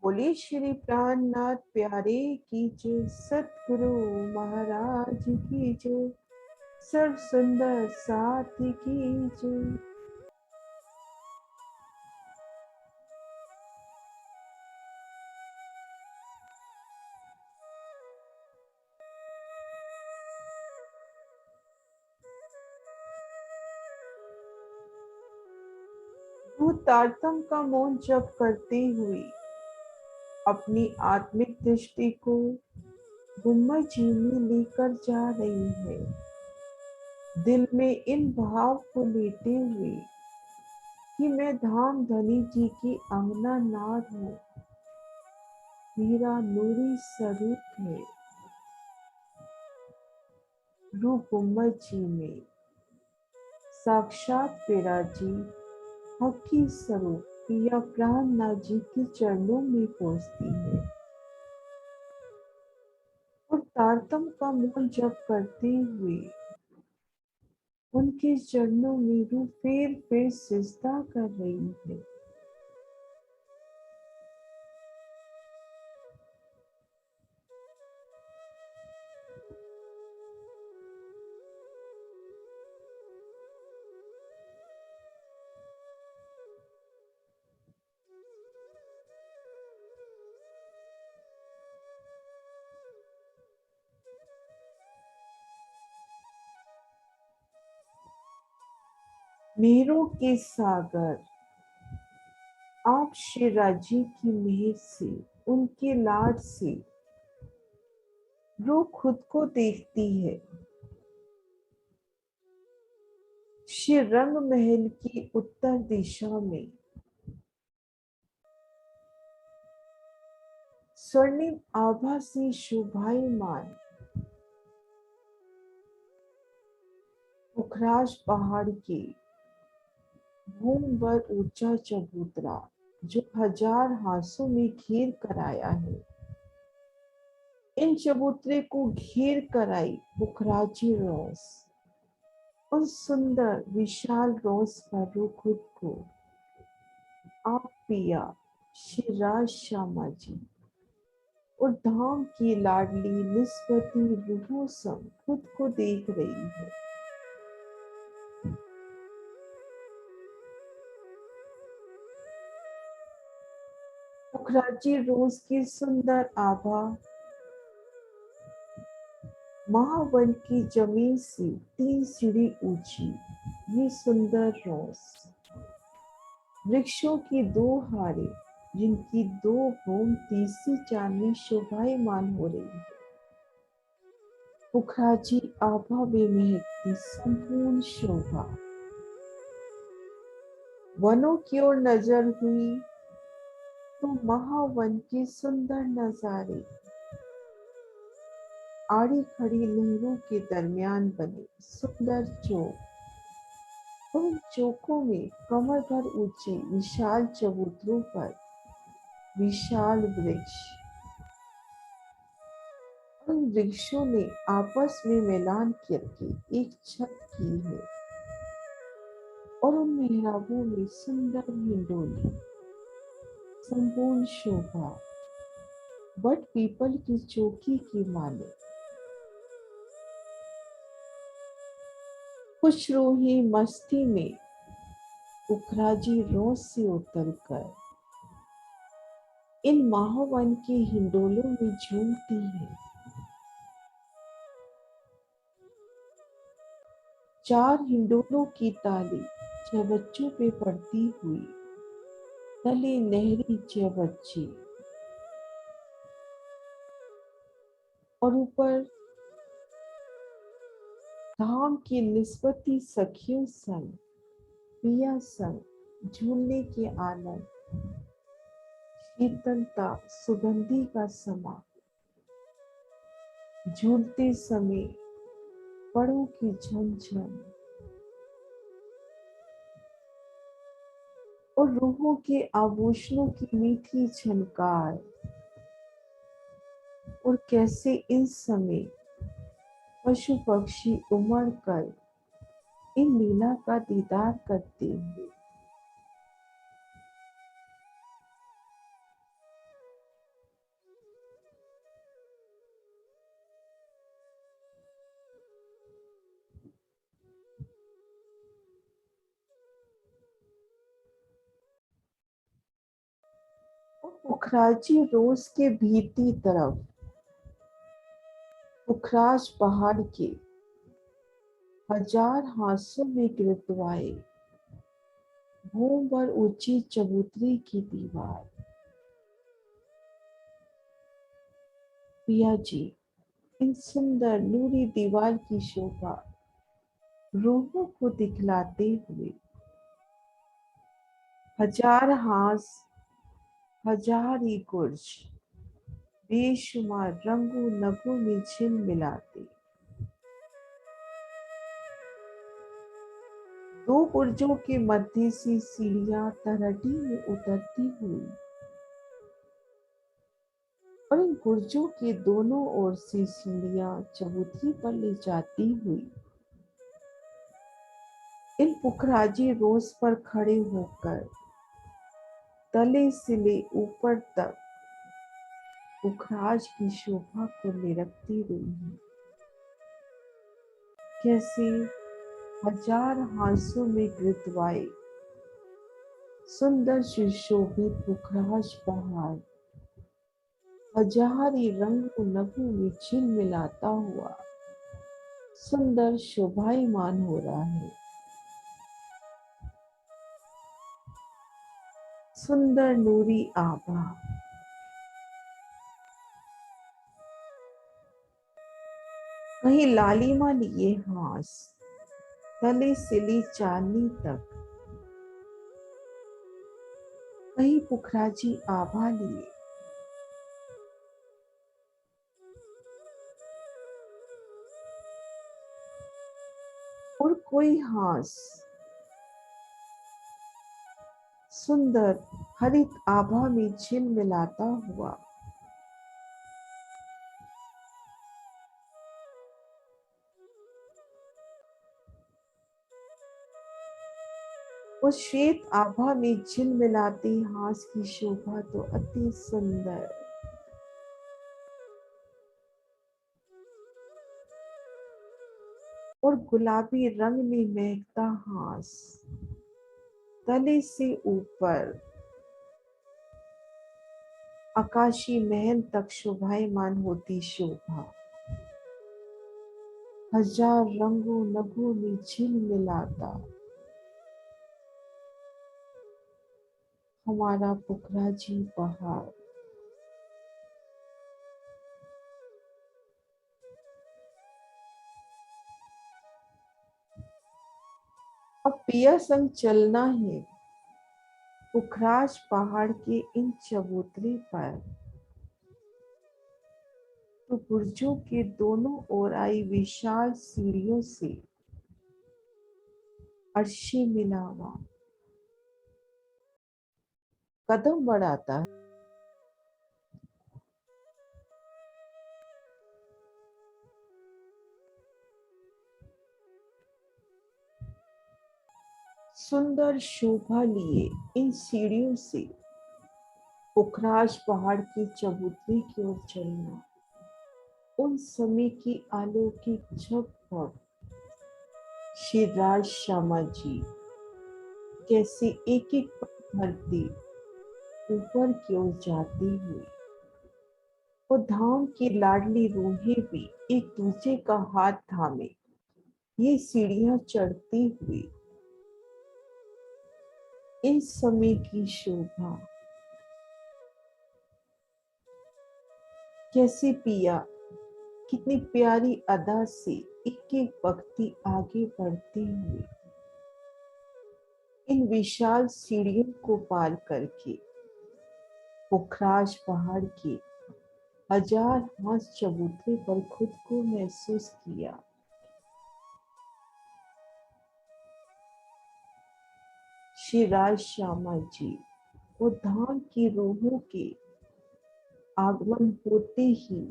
बोले श्री प्राणनाथ प्यारे की जय, सतगुरु महाराज की जय, सर्व सुंदर साथी की जय। भूतार्थम का मौन जप करते हुए अपनी आत्मिक दृष्टि को गुम्बद जी में लेकर जा रही है। दिल में इन भाव को लेते हुए कि मैं धाम धनी जी की अंगना नाद हूँ, मेरा नूरी स्वरूप है रूप गुम्बद जी में साक्षात पेराजी हकी स्वरूप पिया प्राणनाथ जी के चरणों में पहुंचती है और तारतम का मौन जप करते हुए उनके चरणों में रूह फेर सिजदा कर रही है। मेरों के सागर आप श्री राजी की मेहर से, उनके लाड से रूह खुद को देखती है। श्री रंग महल की उत्तर दिशा में स्वर्णिम आभा से शोभायमान पुखराज पहाड़ के भूम पर ऊंचा चबूतरा जो 1000 हाथों में घेर कर आया है। इन चबूतरे को घेर कर आई पुखराजी रोज, उस सुंदर विशाल रोज पर रो खुद को आप पिया श्री राज श्यामा जी और धाम की लाडली निस्बती रूहों संग खुद को देख रही है। पुखराजी रोज की सुंदर आभा महावन की जमीन से 3 सीढ़ी ऊंची ये सुंदर रोज वृक्षों की 2 हारे जिनकी 2 भूम तीसरी चांदनी शोभायमान हो रही है। पुखराजी आभा में महकती संपूर्ण शोभा। वनों की ओर नजर हुई तो महावन के सुंदर नजारे आड़ी खड़ी लहरों के दरमियान बने सुंदर चौक, उन चौकों में कमर भर ऊंचे विशाल चबूतरों पर विशाल वृक्ष, उन वृक्षों ने आपस में मिलान करके एक छत की है और उन मेहराबों में सुंदर हिंडोली संपूर्ण शोभा बट पीपल की चौकी की माने खुश रूही मस्ती में पुखराजी रोज से उतरकर इन महावन के हिंडोलों में झूमती है। 4 हिंडोलों की ताली चबच्चों पे पड़ती हुई तले नहरी चबच्चे और ऊपर धाम की निस्बती सखियों संग पिया संग झूलने के आनंद शीतलता सुगंधी का समा झूलते समय पड़ों की झनझन और रूहों के आभूषणों की मीठी झनकार और कैसे इन समय पशु पक्षी उमड़ कर इन लीला का दीदार करते हुए पुखराजी रोज के भीती तरफ पुखराज पहाड़ के हजार हाथों में गिरतवाए भूम पर ऊंची चबूतरी की दीवार। पिया जी, इन सुंदर नूरी दीवार की शोभा रूहों को दिखलाते हुए हजार हाथ, हजार ही गुर्ज बेशुमार रंगों नगों में झिलमिलाते। दो बुर्जों के मध्य से सीढ़ियां तरहटी में उतरती हुई और इन बुर्जों के दोनों ओर से सीढ़ियां चबूतरी पर ले जाती हुई इन पुखराजी रोज पर खड़े होकर तले से ले ऊपर तक पुखराज की शोभा को निरखती रही है। कैसे हजार हाथों में गिरतवाए सुंदर सुशोभित पुखराज पहाड़ हजार ही रंगों नगों में झिलमिलाता हुआ सुंदर शोभायमान हो रहा है। सुंदर नूरी आभा, कहीं लालिमा लिए हास तले से ली चांदनी तक, कहीं पुखराजी आभा लिए और कोई हास सुंदर हरित आभा में झिलमिलाता हुआ उस श्वेत आभा में झिलमिलाती हास की शोभा तो अति सुंदर। और गुलाबी रंग में महकता हास तले से ऊपर आकाशी महल तक शोभायमान होती शोभा हजार रंगों नगों में झिलमिलाता हमारा पुखराजी पहाड़। अब पिया संग चलना है पुखराज पहाड़ के इन चबूतरे पर, तो बुर्जों के दोनों ओर आई विशाल सीढ़ियों से अर्शी मिलावा कदम बढ़ाता है। सुंदर शोभा लिए इन सीढ़ियों से पुखराज पहाड़ की चबूतरी की ओर चलना उन समय की अलौकिक झकझक श्री राज श्यामा जी कैसे एक एक पग भरती ऊपर की ओर जाती हुई वो धाम की लाडली रूहें भी एक दूसरे का हाथ थामे ये सीढ़ियां चढ़ती हुई इन समय की शोभा कैसे पिया कितनी प्यारी अदा से एक एक भक्ति आगे बढ़ती हुई इन विशाल सीढ़ियों को पार करके पुखराज पहाड़ के हजार हाथ चबूतरे पर खुद को महसूस किया। श्री राज श्यामा जी वो धाम की रूहों के आगमन होते ही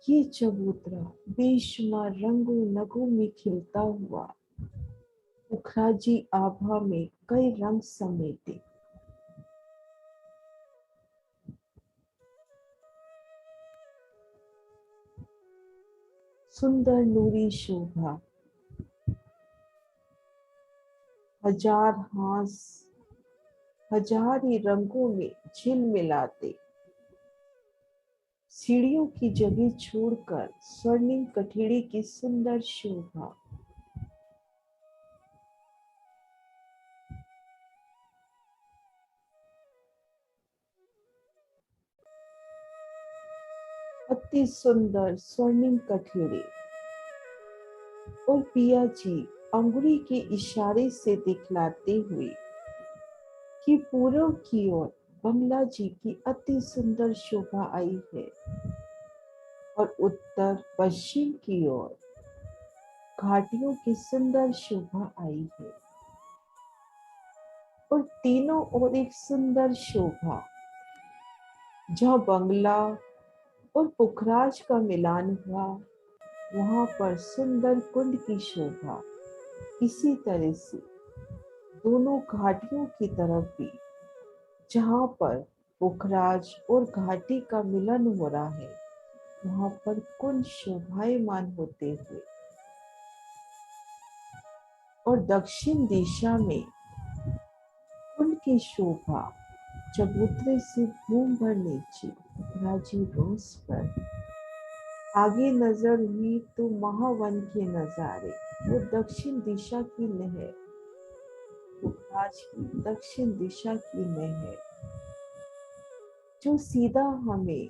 ये चबूतरा बेशुमार रंगों नगों में खिलता हुआ पुखराजी आभा में कई रंग समेटे सुंदर नूरी शोभा हजार हाथ हजार ही रंगों में झिलमिलाते सीढ़ियों की जगह छोड़कर स्वर्णिम कठेड़ी की सुंदर शोभा। अति सुंदर स्वर्णिम कठेड़ी और पिया जी अंगुली के इशारे से दिखलाते हुए कि पूर्व की ओर बंगला जी की अति सुंदर शोभा आई है और उत्तर पश्चिम की ओर घाटियों की सुंदर शोभा आई है और तीनों ओर एक सुंदर शोभा। जहाँ बंगला और पुखराज का मिलान हुआ वहां पर सुंदर कुंड की शोभा। इसी तरह से दोनों घाटियों की तरफ भी जहाँ पर पुखराज और घाटी का मिलन हो रहा है वहां पर कुंड शोभायमान होते हुए और दक्षिण दिशा में कुंड की शोभा चबूतरे से घूम भर नीचे पुखराजी रोज पर आगे नजर हुई तो महावन के नजारे। वो दक्षिण दिशा की नहर, पुखराज की दक्षिण दिशा की नहर जो सीधा हमें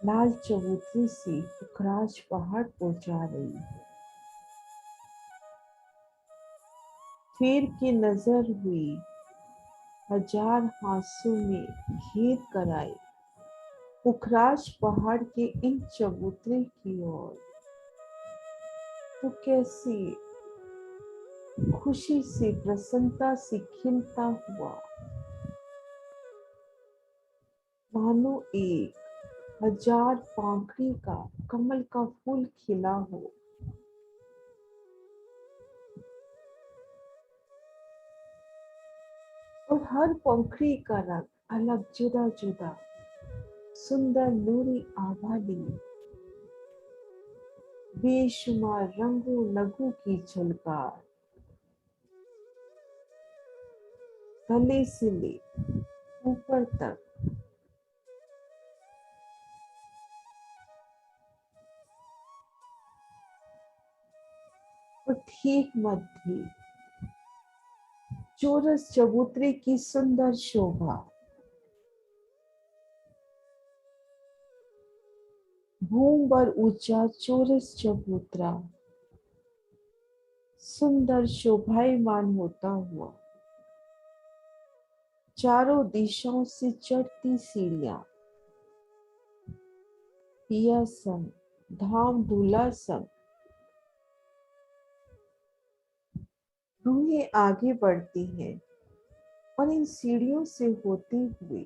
लाल चबूतरे से पुखराज पहाड़ पहुंचा रही है। फिर की नजर हुई हजार हाथों में घेर कर आए पुखराज पहाड़ के इन चबूतरे की ओर। तो कैसी खुशी से प्रसन्नता से खिलता हुआ मानो एक हजार पंखड़ी का कमल का फूल खिला हो। और हर पंखड़ी का रंग अलग जुदा जुदा सुंदर नूरी आभा लिए बेशुमार रंगों लघु की झलकार गले से ले ऊपर तक और ठीक मध्य चौरस चबूतरे की सुंदर शोभा। भूम पर ऊंचा चौरस चबूतरा सुंदर शोभायमान होता हुआ चारों दिशाओं से चढ़ती सीढ़ियां पिया संग धाम धूला संग रूहें आगे बढ़ती हैं और इन सीढ़ियों से होते हुए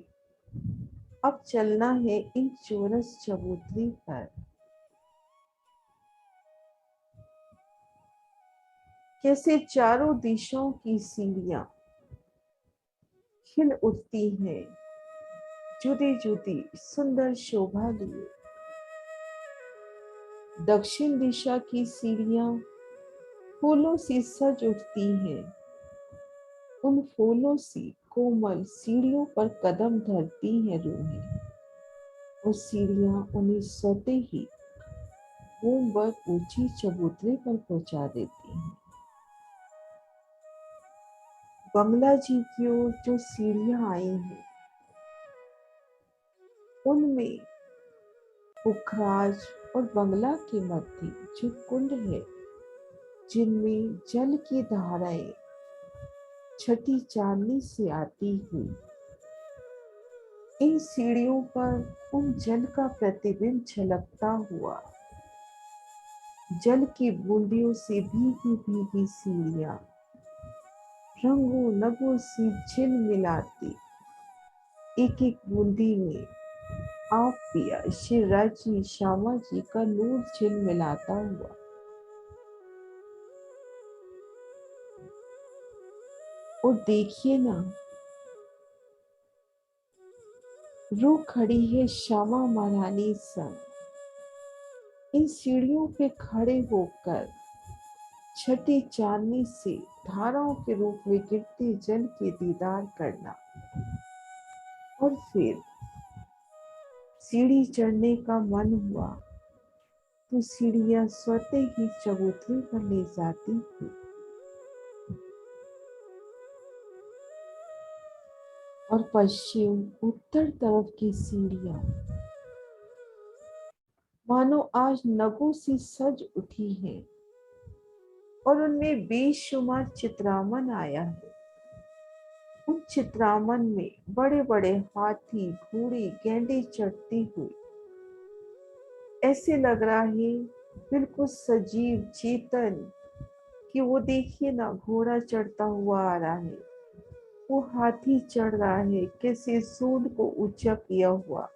अब चलना है इन चौरस चबूतरे पर। कैसे चारों दिशाओं की सीढ़ियां खिल उठती हैं जुदी जुदी सुंदर शोभा लिए। दक्षिण दिशा की सीढ़ियां फूलों से सज उठती हैं। उन फूलों से कोमल सीढ़ियों पर कदम धरती हैं रूहें और सीढ़ियां उन्हें सोते ही घूम बर ऊंची चबूतरे पर पहुंचा देती हैं। बंगला जी की ओर जो सीढ़ियां आई हैं उनमें पुखराज और बंगला के मध्य जो कुंड है जिनमें जल की धाराएं छठी चांदनी से आती हुई इन सीढ़ियों पर उन जल का प्रतिबिंब झलकता हुआ जल की बूंदियों से भीगी भीगी सीढ़ियां रंगों लगों से झिल मिलाती एक एक बूंदी में आप पिया शिवराज जी श्यामा जी का नूर झिल मिलाता हुआ। और देखिए ना रू खड़ी है श्यामा महारानी संग इन सीढ़ियों पे खड़े होकर छठी चांदनी से धाराओं के रूप में गिरते जल के दीदार करना, और फिर सीढ़ी चढ़ने का मन हुआ तो सीढ़ियां स्वतः ही चबूतरे पर ले जाती थी। और पश्चिम उत्तर तरफ की सीढ़ियां मानो आज नगों से सज उठी हैं और उनमें बेशुमार चित्रामन आया है। उन चित्रामन में बड़े बड़े हाथी, घोड़े, गैंडे चढ़ते हुए ऐसे लग रहा है बिल्कुल सजीव चेतन, कि वो देखिए ना, घोड़ा चढ़ता हुआ आ रहा है, वो हाथी चढ़ रहा है किसी सूंड को ऊंचा किया हुआ,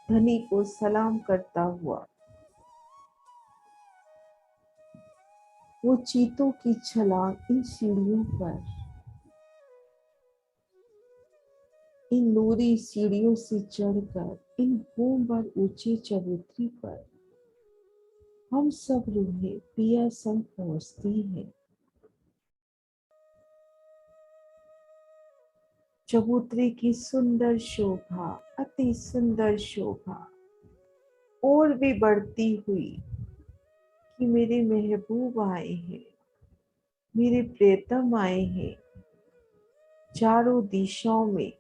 धनी को सलाम करता हुआ। वो चीतों की छलांग इन सीढ़ियों पर, इन नूरी सीढ़ियों से चढ़कर इन बूम भर ऊंचे चबूतरे पर हम सब रूहें पिया संग पहुंचती हैं। चबूतरे की सुंदर शोभा, अति सुंदर शोभा और भी बढ़ती हुई कि मेरे महबूब आए हैं, मेरे प्रियतम आए हैं। चारों दिशाओं में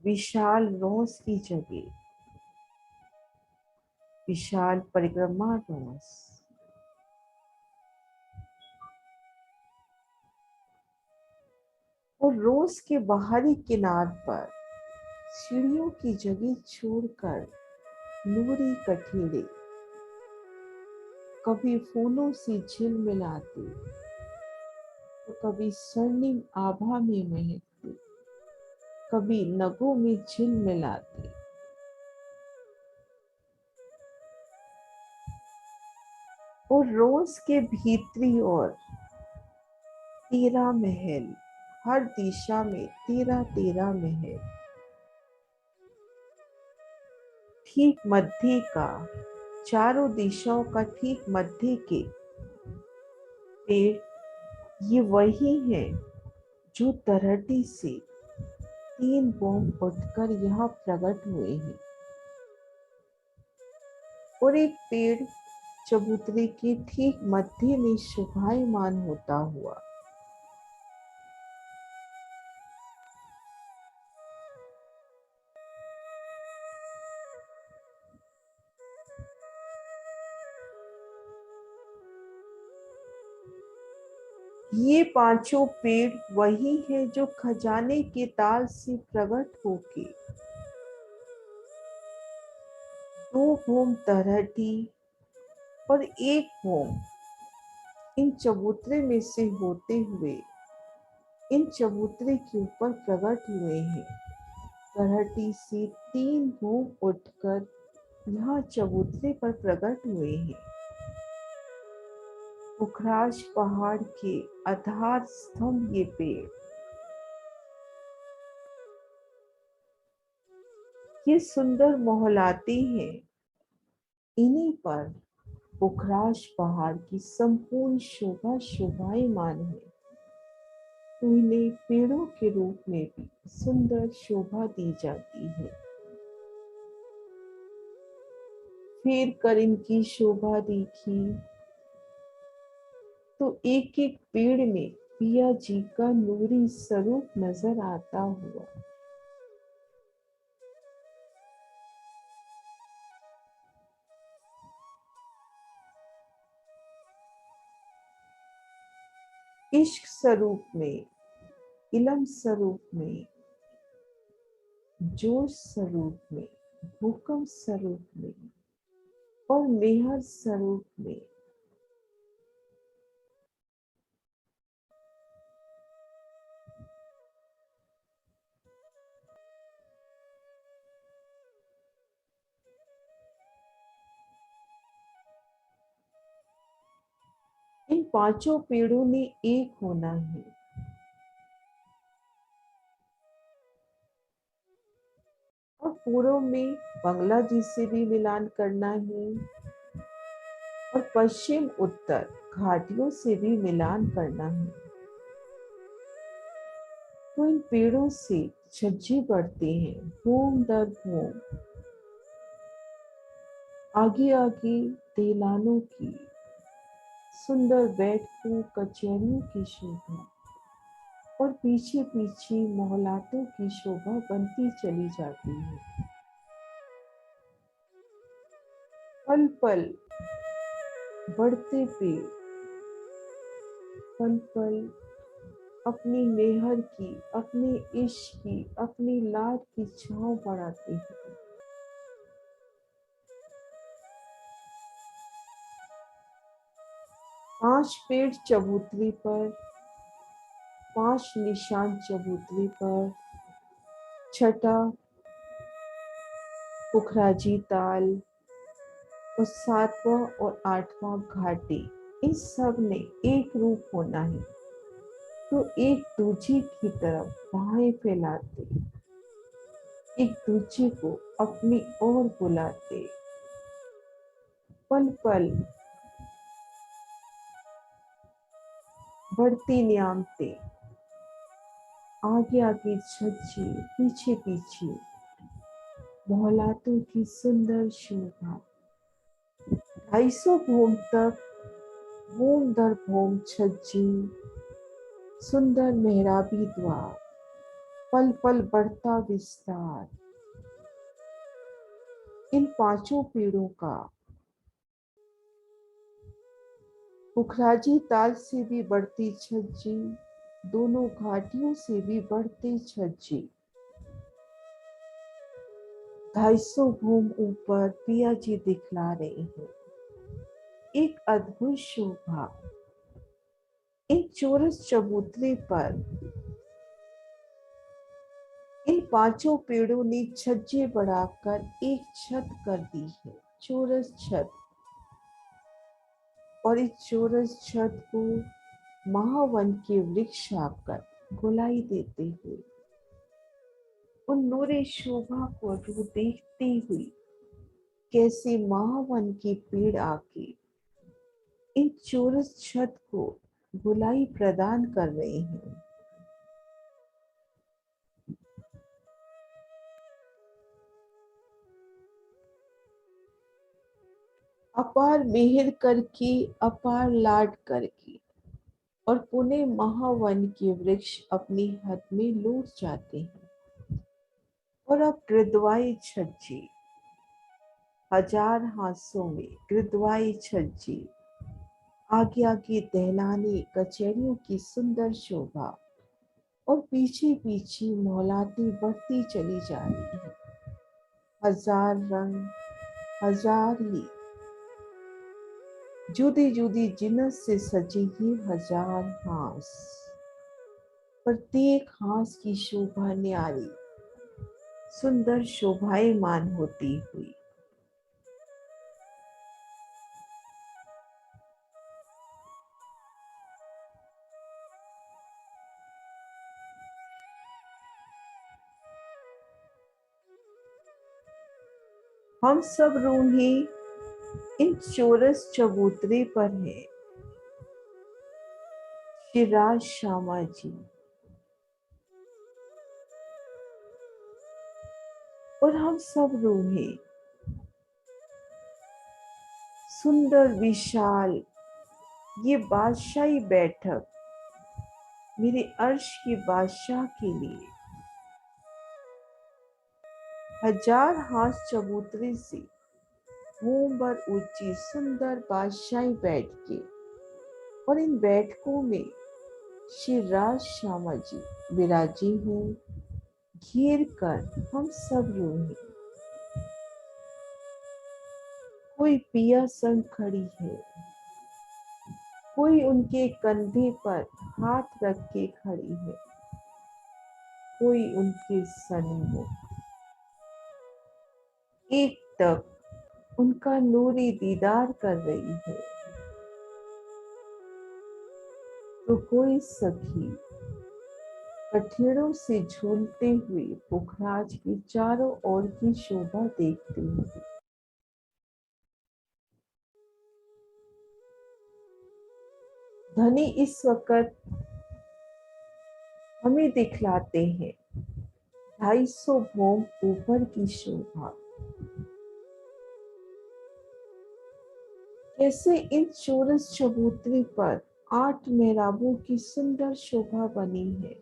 विशाल रोस की जगह, विशाल परिक्रमा रोस। और रोस के बाहरी किनार पर सीढ़ियों की जगह छोड़कर नूरी कठेरे कभी फूलों से झिलमिलाते तो कभी स्वर्णिम आभा में महकते, कभी नगों में झिलमिलाते। और रोज के भीतरी ओर 13 महल, हर दिशा में 13 महल। ठीक मध्य का, चारों दिशाओं का ठीक मध्य के पेड़ ये वही है जो तरहटी से 3 बॉम्ब उठकर यहाँ प्रकट हुए हैं। और एक पेड़ चबूतरे के ठीक मध्य में शोभायमान होता हुआ ये पांचों पेड़ वही है जो खजाने के ताल से प्रकट होके 2 होम तरहटी और 1 होम इन चबूतरे में से होते हुए इन चबूतरे के ऊपर प्रकट हुए हैं। तरहटी से 3 होम उठकर यहाँ चबूतरे पर प्रकट हुए हैं। पुखराज पहाड़ के आधार स्तंभ ये पेड़, ये सुंदर मोहलाते हैं। इन्हीं पर पुखराज पहाड़ की संपूर्ण शोभा शोभायमान है, तो इन्हें पेड़ों के रूप में भी सुंदर शोभा दी जाती है। फिर कर इनकी शोभा देखी तो एक एक पेड़ में पिया जी का नूरी स्वरूप नजर आता हुआ। इश्क स्वरूप में, इलम स्वरूप में, जोश स्वरूप में, भूकंप स्वरूप में और मेहर स्वरूप में। इन पांचों पेड़ों ने एक होना है। और पूर्व में बंगला जी से भी मिलान करना है और पश्चिम उत्तर घाटियों से भी मिलान करना है, तो इन पेड़ों से छज्जे बढ़ते हैं भूम दर भूम, आगे आगे देलानों की, सुंदर बैठकों कचहरियों की शोभा, और पीछे पीछे मोहलातों की शोभा बनती चली जाती है। पल पल बढ़ते पेड़ पल पल अपनी मेहर की, अपने इश्क की, अपनी लाड की छांव बढ़ाते हैं। 5 पेड़ चबूतरी पर, 5 निशान चबूतरी पर, छठा पुखराजी ताल और 7वां और 8वां घाटी, इन सब ने एक रूप होना है, तो एक दूजे की तरफ बाहें फैलाते, एक दूजे को अपनी ओर बुलाते, पल पल बढ़ती नियामते, आगे आगे छज्जे, पीछे पीछे मोहलातों की सुंदर शोभा, 250 भूम तक भूम दर भूम छज्जे, सुंदर मेहराबी द्वार, पल पल बढ़ता विस्तार। इन 5 पेड़ों का पुखराजी ताल से भी बढ़ती छज्जे, दोनों घाटियों से भी बढ़ते छज्जे, 250 भूम ऊपर पिया जी दिखला रहे हैं एक अद्भुत शोभा। इन चौरस चबूतरे पर इन 5 पेड़ों ने छज्जे बढ़ाकर एक छत कर दी है, चौरस छत, और इस चौरस छत को महावन के वृक्ष आकर गोलाई देते हुए उन नूरे शोभा को देखते हुए कैसे महावन के पेड़ आके इन चौरस छत को गोलाई प्रदान कर रहे हैं। अपार मेहर करके, अपार लाड करके, और पुणे महावन के वृक्ष अपनी हद में लौट जाते हैं, और अब गिरदवाई छज्जे, 1000 हाथों में गिरदवाई छज्जे, आगे आगे दहलाने कचहरियों की सुंदर शोभा, और पीछे पीछे मोहलातें बढ़ती चली जा रही है। 1000 रंग, 1000 ही जुदी जुदी जिनस से सजी ही 1000 हांस, प्रत्येक हांस की शोभा न्यारी, सुंदर शोभायमान होती हुई। हम सब रूहें इन चौरस चबूतरे पर हैं, श्री राज श्यामा जी, और हम सब रूहें सुंदर विशाल ये बादशाही बैठक मेरे अर्श के बादशाह के लिए 1000 हाथ चबूतरे से भूम भर ऊंची सुंदर बादशाही बैठ के, और इन बैठकों में श्री राज श्यामा जी विराजी हैं, घेर कर हम सब रूहें। कोई पिया संग खड़ी है, कोई उनके कंधे पर हाथ रख के खड़ी है, कोई उनके सन्मुख एक तक उनका नूरी दीदार कर रही है, तो कोई सखी कठेड़ों से झूलते हुए पुखराज की चारों ओर की शोभा देखती है। धनी इस वक्त हमें दिखलाते हैं 250 भोग ऊपर की शोभा। कैसे इन चौरस चबूतरे पर 8 मेहराबों की सुंदर शोभा बनी है।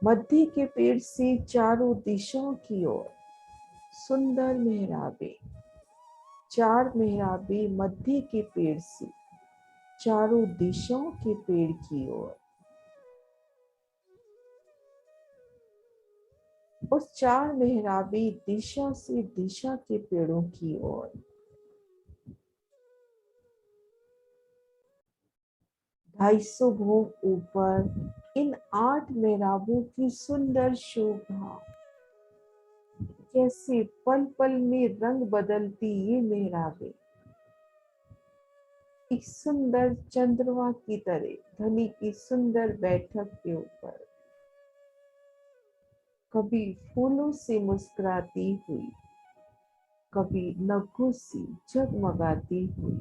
मध्य के पेड़ से चारों दिशाओं की ओर सुंदर मेहराबे, 4 मेहराबे मध्य के पेड़ से चारों दिशाओं के पेड़ की ओर, और 4 मेहराबे दिशा से दिशा के पेड़ों की ओर। 250 भोग ऊपर इन 8 मेहराबों की सुंदर शोभा। कैसे पल पल में रंग बदलती ये मेहराबे एक सुंदर चंद्रमा की तरह धनी की सुंदर बैठक के ऊपर, कभी फूलों से मुस्कुराती हुई, कभी नखों से जगमगाती हुई,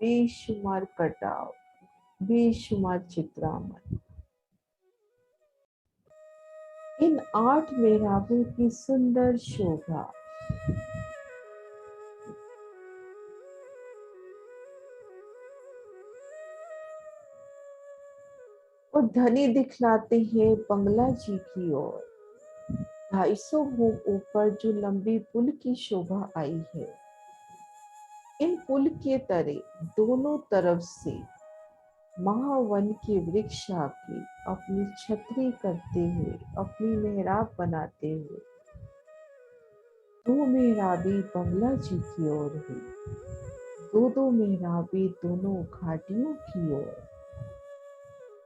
बेशुमार कटाव, बेशुमार चित्रामन। इन 8 मेहराबों की सुंदर शोभा। और धनी दिखलाते हैं बंगला जी की ओर। 250 भोग ऊपर जो लंबी पुल की शोभा आई है। इन पुल के तरे दोनों तरफ से महावन के वृक्ष आके अपनी छतरी करते हुए, अपनी मेहराब बनाते हुए 2 मेहराबी बंगला जी की ओर हुई, 2 मेहराबी दोनों घाटियों की ओर।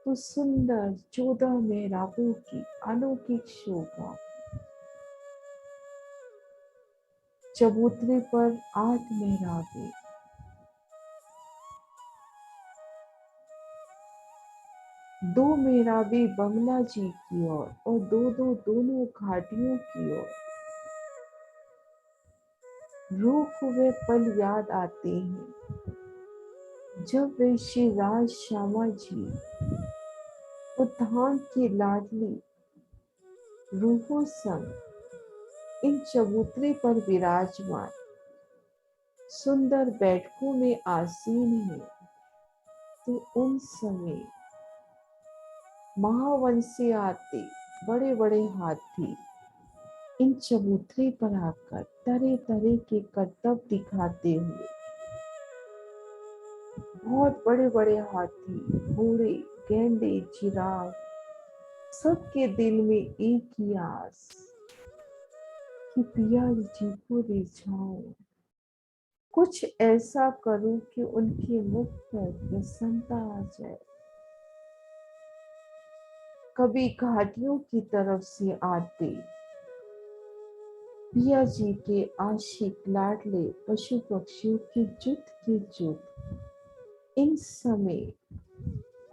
तो सुंदर 14 मेहराबों की अलौकिक शोभा। चबूतरे पर 8 मेहराबे, 2 मेहराबे बंगला जी की ओर और 2 दोनों घाटियों की ओर। रूह को वे पल याद आते हैं जब वे श्री राज श्यामा जी उद्धाम की लाडली रूहों संग इन चबूतरे पर विराजमान सुंदर बैठकों में आसीन है। तो उन समय महावन से आते बड़े बड़े हाथी इन चबूतरे पर आकर तरह तरह के करतब दिखाते हुए, बहुत बड़े बड़े हाथी, घोड़े, गैंडे, जिराफ, सबके दिल में एक ही आस कि पिया जी को रिझाऊं, कुछ ऐसा करूं कि उनके मुख पर प्रसन्नता आ जाए। कभी घाटियों की तरफ से आते पिया जी के आशिक लाडले पशु पक्षियों के जुट इन समय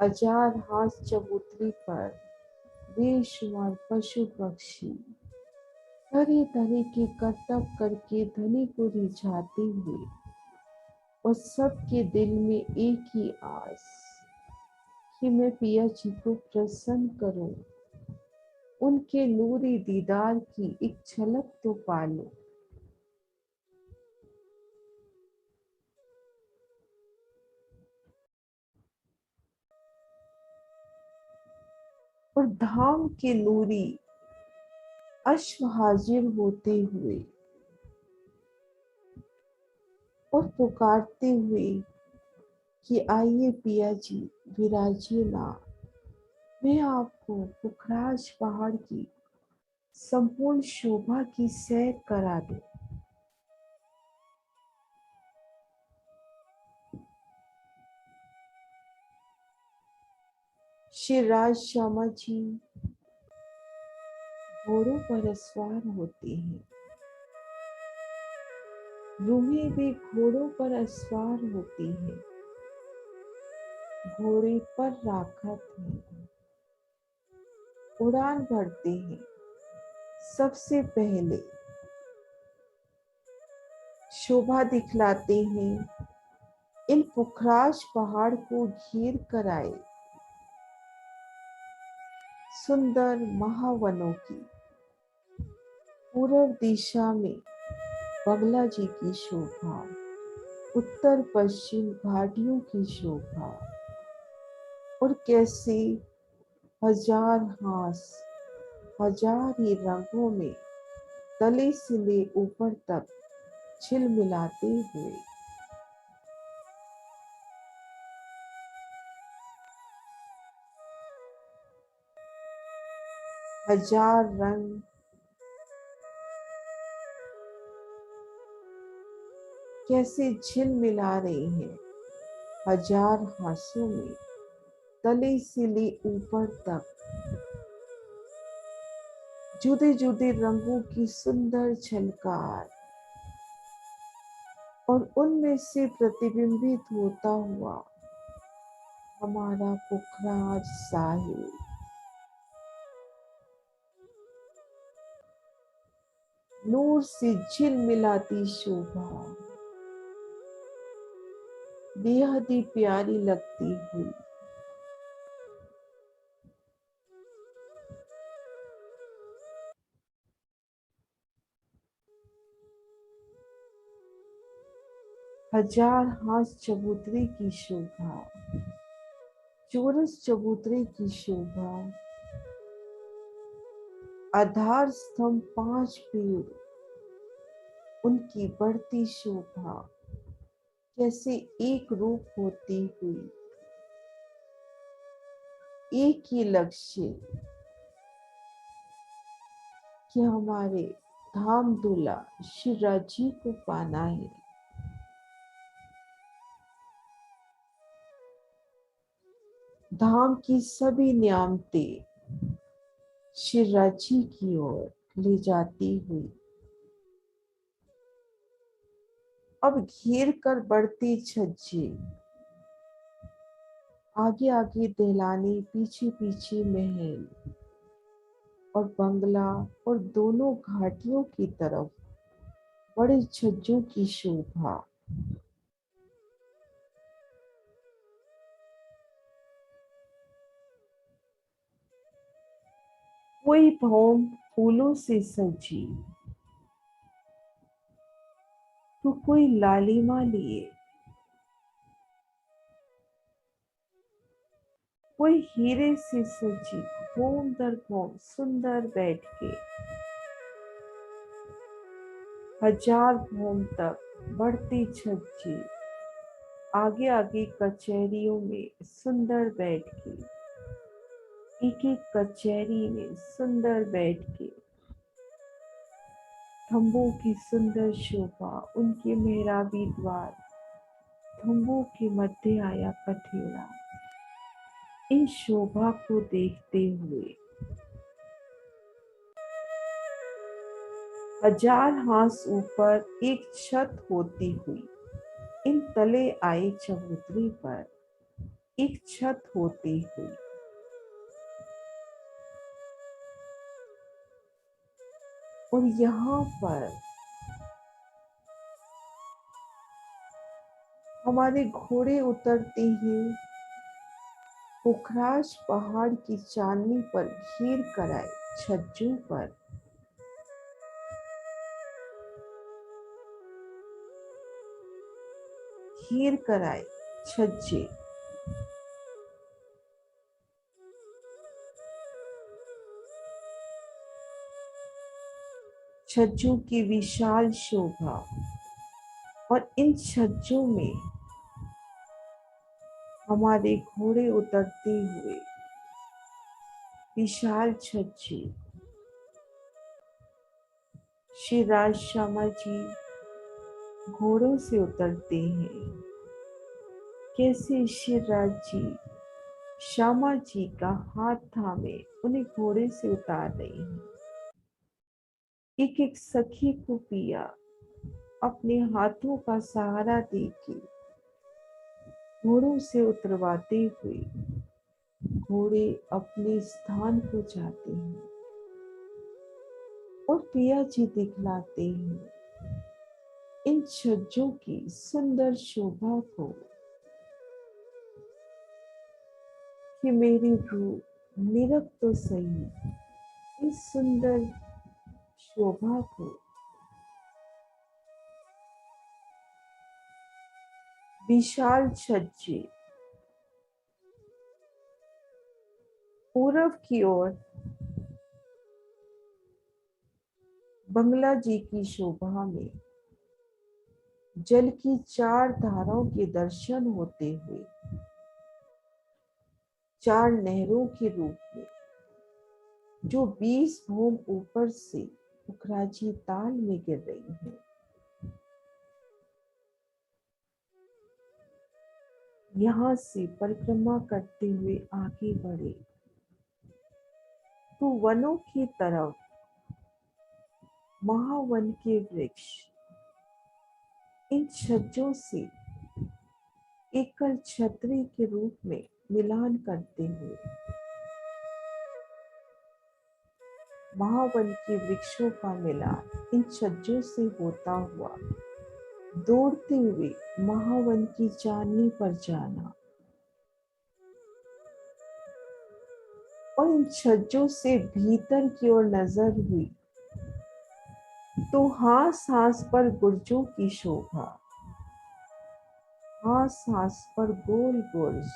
हजार हाथ चबूतरी पर बेशुमार पशु पक्षी तरह तरह के करतब करके धनी को रिझाते हुए, और सबके दिल में एक ही आस कि मैं पिया जी को प्रसन्न करूं, उनके नूरी दीदार की एक झलक तो पा लूं। और धाम के नूरी अश्व हाजिर होते हुए और पुकारते हुए कि आइए पिया जी विराजिए ना, मैं आपको पुखराज पहाड़ की संपूर्ण शोभा की सैर करा दूं। श्री राज श्यामा जी घोड़ों पर सवार होते हैं, रूहें भी घोड़ों पर सवार होती हैं, घोड़े पर राखत हैं, उड़ान भरते हैं। सबसे पहले शोभा दिखलाते हैं इन पुखराज पहाड़ को घेर कर आए सुंदर महावनों की। पूर्व दिशा में बगला जी की शोभा, उत्तर पश्चिम घाटियों की शोभा, और कैसे हजार हास हजार ही रंगों में तले से ले ऊपर तक झिलमिलाते हुए। हजार रंग कैसे झिलमिला रहे हैं हजार हासों में तले से ले ऊपर तक। जुदे जुदे रंगों की सुंदर झलकार, और उनमें से प्रतिबिंबित होता हुआ हमारा पुखराज साहिल। नूर से झिलमिलाती शोभा, बेहद ही प्यारी लगती हुई। हजार हाथ चबूतरे की शोभा, चोरस चबूतरे की शोभा, आधार स्तंभ 5 पेड़, उनकी बढ़ती शोभा कैसे एक रूप होती हुई। एक ही लक्ष्य कि हमारे धाम दूल्हा शिवराज जी को पाना है। धाम की सभी नियामतें शिवराज जी की ओर ले जाती हुई अब घेर कर बढ़ते छज्जे, आगे आगे दहलाने, पीछे पीछे महल और बंगला, और दोनों घाटियों की तरफ बड़े छज्जों की शोभा। कोई भवन फूलों से सजी, तो कोई लालिमा लिए, कोई हीरे से सजी भौम दर भौम सुंदर बैठ के हजार भौम तक बढ़ती छज्जे, आगे आगे कचहरियों में सुंदर बैठ के, एक एक कचहरी में सुंदर बैठ के, खंभों की सुंदर शोभा, उनके मेहराबी द्वार, खंभों के मध्य आया कठेरा। इन शोभा को देखते हुए हजार हाथ ऊपर एक छत होती हुई इन तले आए चबूतरे पर एक छत होती हुई। और यहाँ पर हमारे घोड़े उतरते हैं पुखराज पहाड़ की चांदनी पर घेर कर आए छज्जों पर। घेर कर आए छज्जे, छज्जों की विशाल शोभा, और इन छज्जों में हमारे घोड़े उतरते हुए विशाल छज्जे। श्री राज श्यामा जी घोड़ों से उतरते हैं। कैसे श्री राज जी श्यामा जी का हाथ थामे उन्हें घोड़े से उतार रही हैं। एक एक सखी को पिया अपने हाथों का सहारा देके घोड़ों से उतरवाते हुए घोड़े अपने स्थान को जाते हैं और पिया जी दिखलाते हैं इन छज्जों की सुंदर शोभा को। कि मेरी रूह निरख तो सही इस सुंदर शोभा को। विशाल छज्जे पूरब की ओर बंगला जी की शोभा में जल की 4 धाराओं के दर्शन होते हुए 4 नहरों के रूप में जो 20 भूम ऊपर से उखराजी ताल में गिर रही है। यहाँ से परिक्रमा करते हुए आगे बढ़े तो वनों की तरफ महावन के वृक्ष इन छज्जों से एकल छतरी के रूप में मिलान करते हुए महावन के वृक्षों का मिलान इन छज्जों से होता हुआ दौड़ते हुए महावन की चांदनी पर जाना और इन छज्जों से भीतर की ओर नजर हुई तो हास हास पर गुर्जों की शोभा, हास हास पर गोल गुर्ज,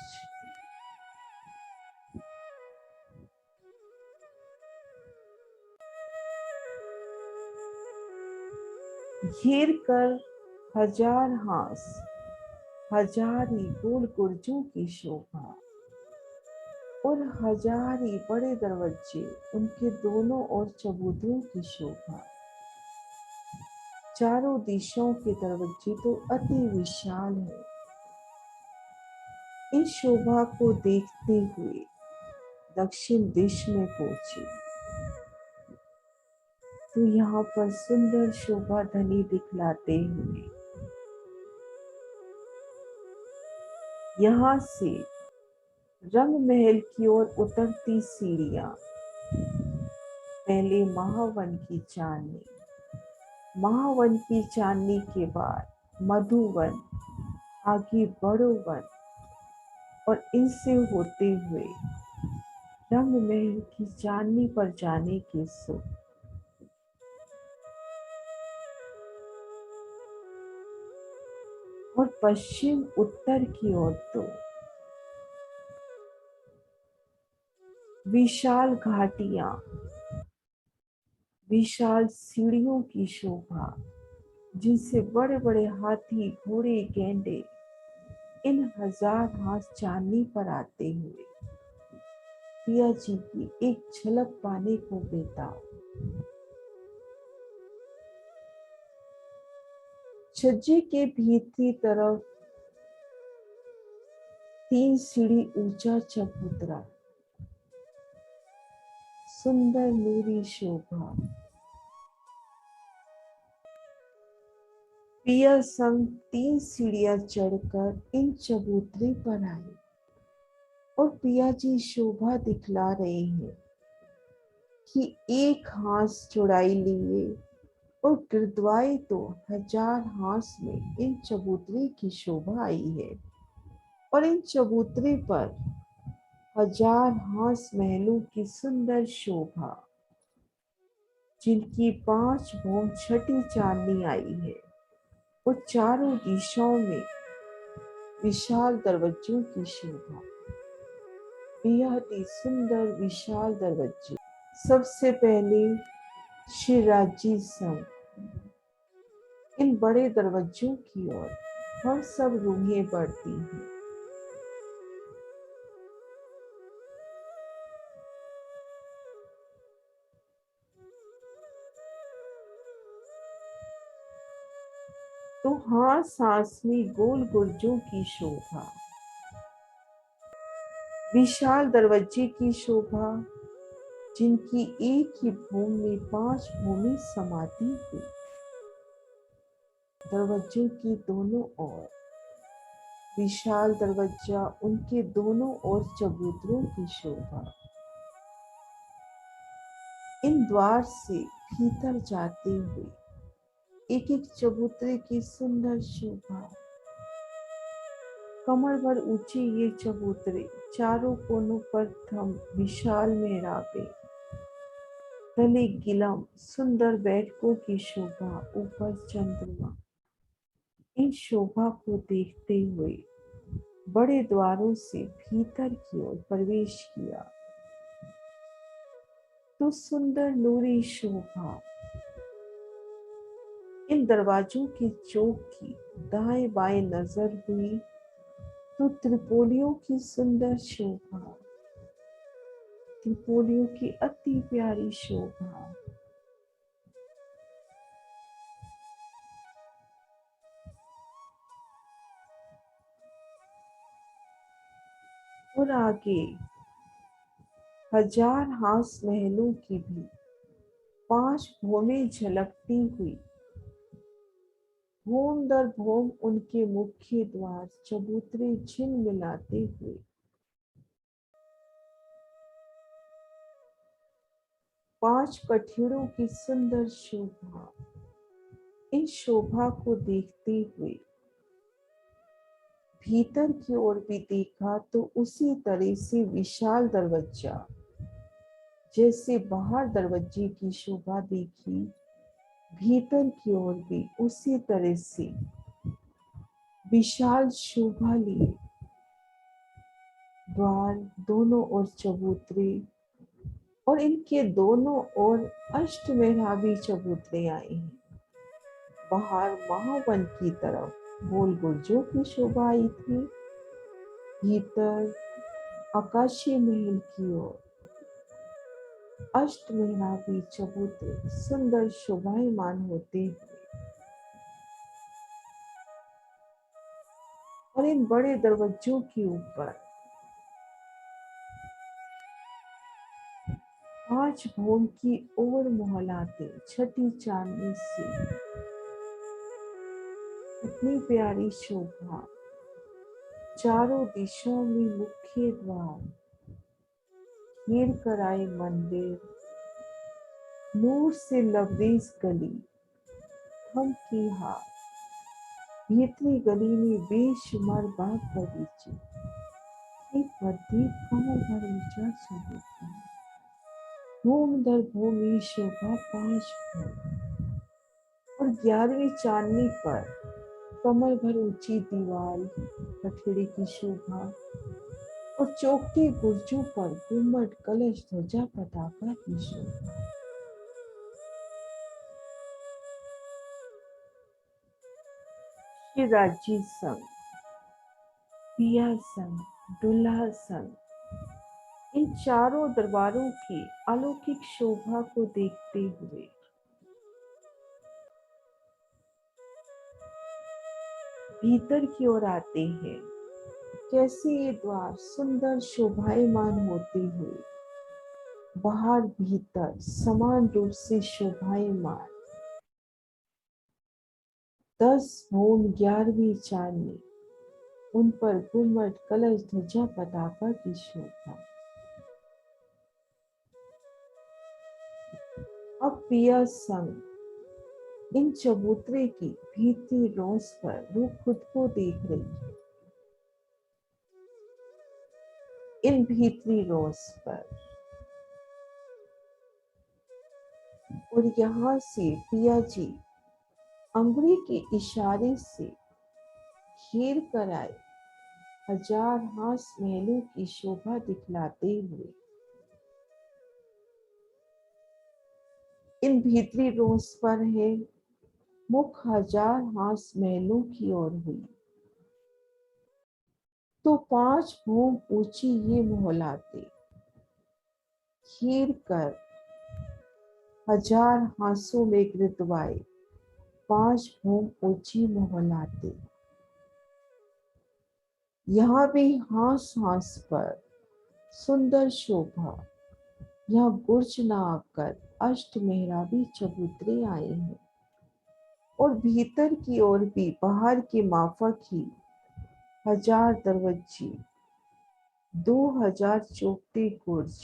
घेर कर हजार हास हजार ही गोल गुर्जों की शोभा और हजार ही बड़े दरवाजे उनके दोनों ओर चबूतरों की शोभा। चारों दिशाओं के दरवाजे तो अति विशाल है। इस शोभा को देखते हुए दक्षिण दिश में पहुंचे तो यहाँ पर सुंदर शोभा धनी दिखलाते हुए यहाँ से रंग महल की ओर उतरती सीढ़ियां पहले महावन की चांदनी, महावन की चांदनी के बाद मधुवन, आगे बड़ोवन और इनसे होते हुए रंग महल की चांदनी पर जाने के सुख। और पश्चिम उत्तर की ओर तो विशाल घाटियां, विशाल सीढ़ियों की शोभा जिनसे बड़े बड़े हाथी घोड़े गैंडे इन हजार हाथ चांदनी पर आते हुए पिया जी की एक झलक पाने को बेताब। छज्जे के भीतरी तरफ 3 सीढ़ी ऊंचा चबूतरा, सुंदर नूरी शोभा। पिया संग 3 सीढ़ियां चढ़कर इन चबूतरे पर आए और पिया जी शोभा दिखला रहे हैं कि एक हाथ चौड़ाई लिए और गिरदवाई तो हजार हाथ में इन चबूतरे की शोभा आई है और इन चबूतरे पर हजार हाथ महलों की सुंदर शोभा जिनकी 5 भूम छठी चांदनी आई है और चारों दिशाओं में विशाल दरवाजों की शोभा, बेहद ही सुंदर विशाल दरवाजे। सबसे पहले शिवराजी संग इन बड़े दरवाजों की ओर हम सब रूहें बढ़ती हैं। तो हाँ सांस में गोल गुर्जों की शोभा, विशाल दरवाजे की शोभा जिनकी एक ही भूमि में 5 भूमि समाती हुई, दरवाजे की दोनों ओर विशाल दरवाजा, उनके दोनों ओर चबूतरों की शोभा। इन द्वार से भीतर जाते हुए एक एक चबूतरे की सुंदर शोभा, कमर भर ऊंची ये चबूतरे, चारों कोनों पर थम विशाल मेहराबे, तले गिलम सुंदर बैठकों की शोभा, ऊपर चंद्रमा। इन शोभा को देखते हुए बड़े द्वारों से भीतर की ओर प्रवेश किया तो सुंदर नूरी शोभा इन दरवाजों की चौक की दाएं बाएं नजर हुई तो त्रिपोलियों की सुंदर शोभा, त्रिपोलियों की अति प्यारी शोभा। और आगे हजार हास महलों की भी 5 भौमें झलकती हुई, भौम दर भौम उनके मुख्य द्वार चबूतरे झिलमिलाते हुए, 5 कठिड़ों की सुंदर शोभा। इन शोभा को देखते हुए भीतर की ओर भी देखा तो उसी तरह से विशाल दरवाजा, जैसे बाहर दरवाजे की शोभा देखी, भीतर की ओर भी उसी तरह से विशाल शोभा लिए द्वार, दोनों ओर चबूतरे और इनके दोनों ओर अष्टमेधावी चबूतरे आए हैं। बाहर महावन की तरफ गोल गुर्जों की शोभा आई थी, भीतर आकाशीय महल की ओर अष्टमेधावी चबूतरे सुंदर शोभायमान होते हुए, और इन बड़े दरवाजों के ऊपर 5 भौम की ओर मोहलाते छठी चांदनी से, इतनी प्यारी शोभा, चारों दिशाओं में मुख्य द्वार, घेर कर आए मंदिर, नूर से लबरेज गली, थम की हार, भीतरी गली में बेशुमार बाग बगीचे, एक बद्दी कमर भर ऊंचा चबूतरा, भूम दर भूमि शोभा 5 भौम, और 11वीं चांदनी पर कमर भर ऊंची दीवार, कठेड़े की शोभा, और चौकटी बुर्जों पर गुम्मट कलश ध्वजा पताका की शोभा। श्री राज्य संग, पिया संग, दुल्हा संग, इन चारों दरबारों की अलौकिक शोभा को देखते हुए भीतर की ओर आते हैं। कैसे ये द्वार सुंदर शोभायमान होते हुए बाहर भीतर समान रूप से शोभायमान, 10 भौम 11वीं चांदनी, उन पर गुम्मट कलश ध्वजा पताका की शोभा। अब पिया संग इन चबूतरे की भीतरी रोज पर वो खुद को देख रही है। इन भीतरी रोज पर, और यहाँ से पिया जी अंगुली के इशारे से घेर कर आए हजार हास महलों की शोभा दिखलाते हुए इन भीतरी रोज पर है मुख हजार हास महलों की ओर हुई तो 5 भौम ऊंची ये मोहलाते घेर कर हजार हासों में गिरदवाए, 5 भौम ऊंची मोहलाते। यहाँ भी हास हास पर सुंदर शोभा, यहाँ बुर्ज न आकर अष्ट मेहराबी चबूतरे आए हैं, और भीतर की ओर भी बाहर की माफक ही 1000 दरवाजे, 2000 चौकटे गुर्ज,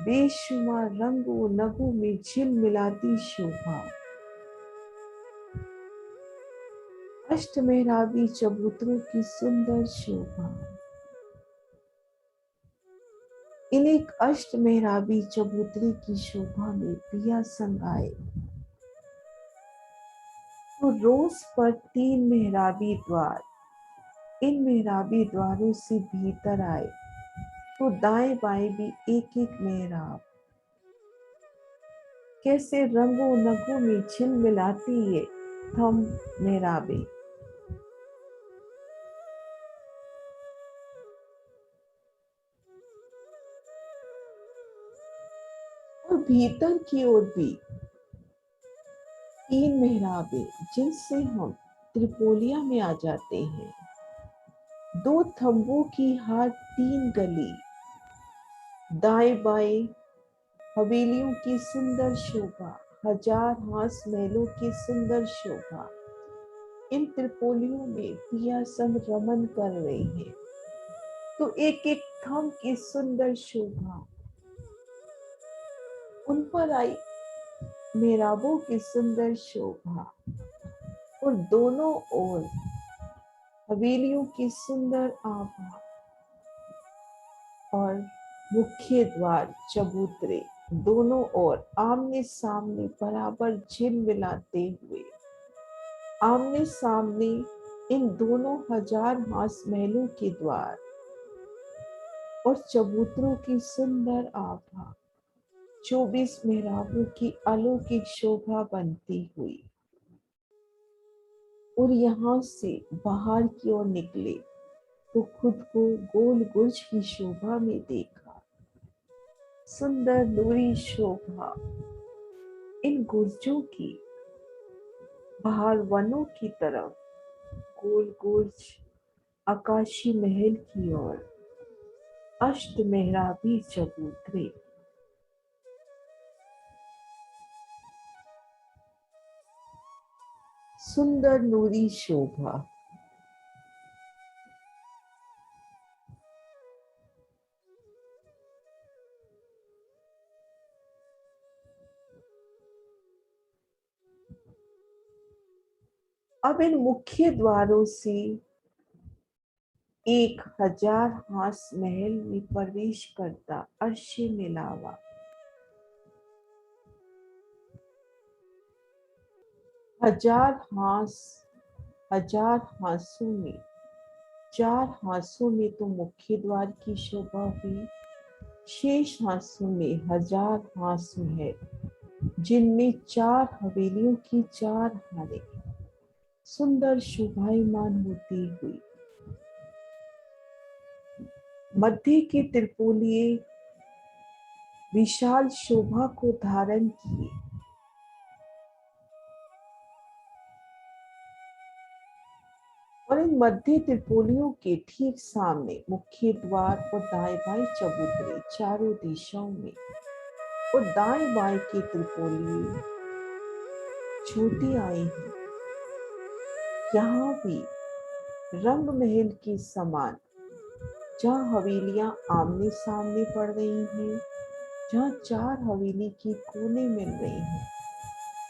बेशुमार रंगों नगों में झिलमिलाती शोभा, अष्टमेहराबी चबूतरों की सुंदर शोभा। इन एक अष्टमेहराबी चबूतरे की शोभा में पिया संग आए तो रोज पर 3 मेहराबी द्वार, इन मेहराबी द्वारों से भीतर आए तो दाएं बाएं भी एक एक मेहराब। कैसे रंगों नगों में झिलमिलाती ये थम मेहराबे। और भीतर की ओर भी 3 मेहराबे, जिनसे हम त्रिपोलिया में आ जाते हैं। 2 थंबों की हार 3 गली, दाएं बाएं हवेलियों की सुंदर शोभा, 1000 हास महलों की सुंदर शोभा। इन त्रिपोलियों में पिया संग रमन कर रहे हैं तो एक एक थम की सुंदर शोभा। उन पर आई मेहराबों की सुंदर शोभा और दोनों ओर हवेलियों की सुंदर आभा और मुख्य द्वार चबूतरे दोनों ओर आमने सामने बराबर झिलमिलाते हुए। आमने सामने इन दोनों 1000 हास महलों के द्वार और चबूतरों की सुंदर आभा 24 मेहराबों की अलौकिक शोभा बनती हुई। और यहाँ से बाहर की ओर निकले तो खुद को गोल गुर्ज की शोभा में देखा। सुंदर नूरी शोभा इन गुर्जों की, बाहर वनों की तरफ गोल गुर्ज आकाशी महल की ओर, अष्ट मेहराबी चबूतरे। सुंदर नूरी शोभा। अब इन मुख्य द्वारों से 1000 हास महल में प्रवेश करता अर्श मिलावा। 1000 हास, 1000 हासों में 4 हासों में तो मुख्य द्वार की शोभा हुई, शेष हासों में 1000 हास है जिनमें 4 हवेलियों की 4 हारें सुंदर शोभायमान होती हुई। मध्य के त्रिपोलिये विशाल शोभा को धारण किए। और इन मध्य त्रिपोलियों के ठीक सामने मुख्य द्वार और दाएं बाएं चबूतरे चारों दिशाओं में। और दाएं बाएं के त्रिपोलिये छोटी आई हैं। यहाँ भी रंग महल के समान, जहाँ हवेलियां आमने सामने पड़ रही हैं, जहाँ 4 हवेली की कोने मिल रही हैं,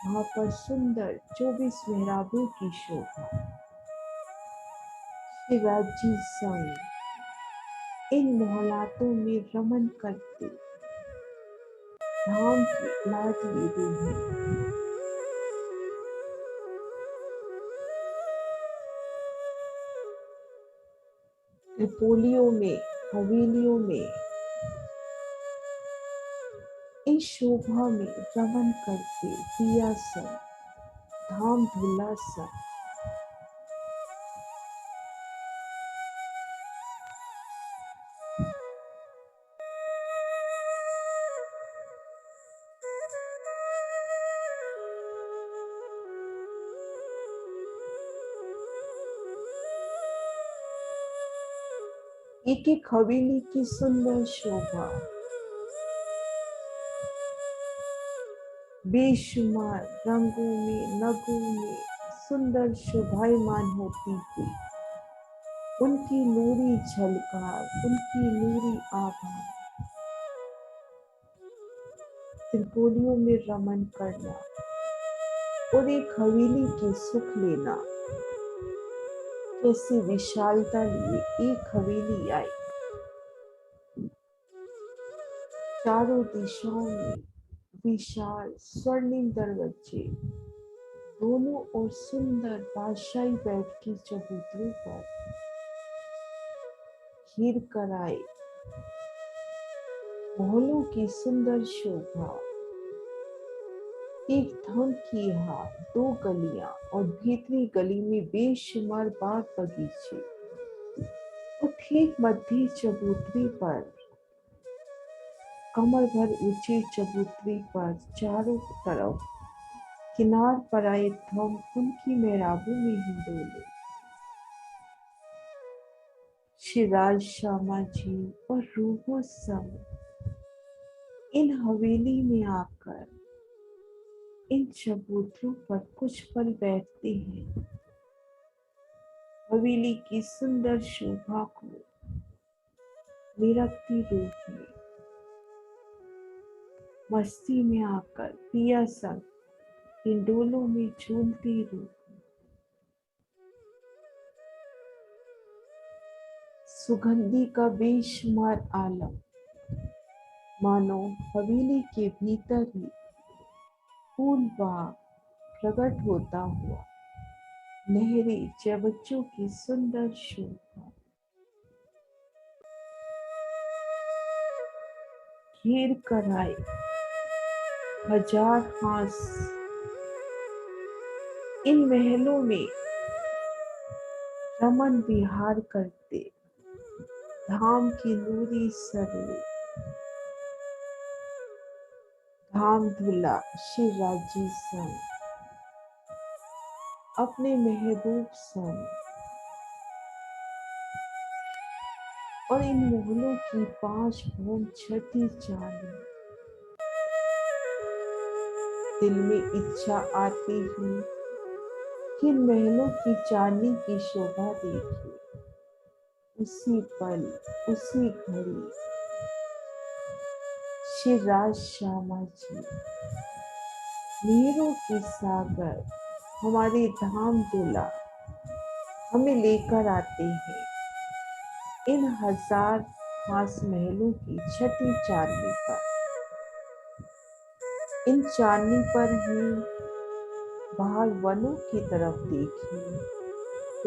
वहां पर सुंदर 24 मेहराबों की शोभा। शिवाजी संग इन मोहलातों में रमन करते धाम की लाडली रूहें। त्रिपोलियों में, हवेलियों में इस शोभा में रमन करते पिया संग धाम धूला संग। एक एक हवेली की सुंदर शोभा बेशुमार रंगों में, नगों में सुंदर शोभायमान होती हुई। उनकी नूरी झलकार, उनकी नूरी आभा, त्रिपोलियों में रमन करना और एक हवेली के सुख लेना कैसी विशालता लिए एक हवेली आई। चारों दिशाओं में विशाल स्वर्णिम दरवाजे, दोनों ओर सुंदर बादशाही बैठ के चबूतरों पर घिर कर आए। महलों की सुंदर शोभा, एक धम की यहाँ 2 गलियां और भीतरी गली में बेशुमार बाग बगीचे, और ठीक मध्य चबूतरे पर, कमर भर ऊंचे चबूतरे पर चारों तरफ किनार पर आए धम उनकी मेहराबों में हिंडोले। शिवराज श्यामा जी और रूबो संग इन हवेली में आकर इन चबूतरों पर कुछ पल बैठते हैं। हवेली की सुंदर शोभा को निरखती रूप में मस्ती में आकर पिया संग हिंडोलों में झूलती रूप में सुगंधी का बेशुमार आलम मानो हवेली के भीतर ही फूल बाग प्रकट होता हुआ लहरे चबच्चों की सुंदर शोभा घेर कर आए। हजार हास इन महलों में रमन विहार करते, धाम की नूरी सरूर धाम धुला शिवराजी संग अपने महबूब संग, और इन महलों की 5 भूम छठी चांदी। दिल में इच्छा आती ही कि इन महलों की चांदी की शोभा देखिए। उसी पल उसी घड़ी शिवराज श्यामा जी मीरों के सागर हमारे धाम दूल्हा हमें लेकर आते हैं इन हजार खास महलों की छठी चांदनी पर। इन चांदनी पर ही बाहर वनों की तरफ देखिए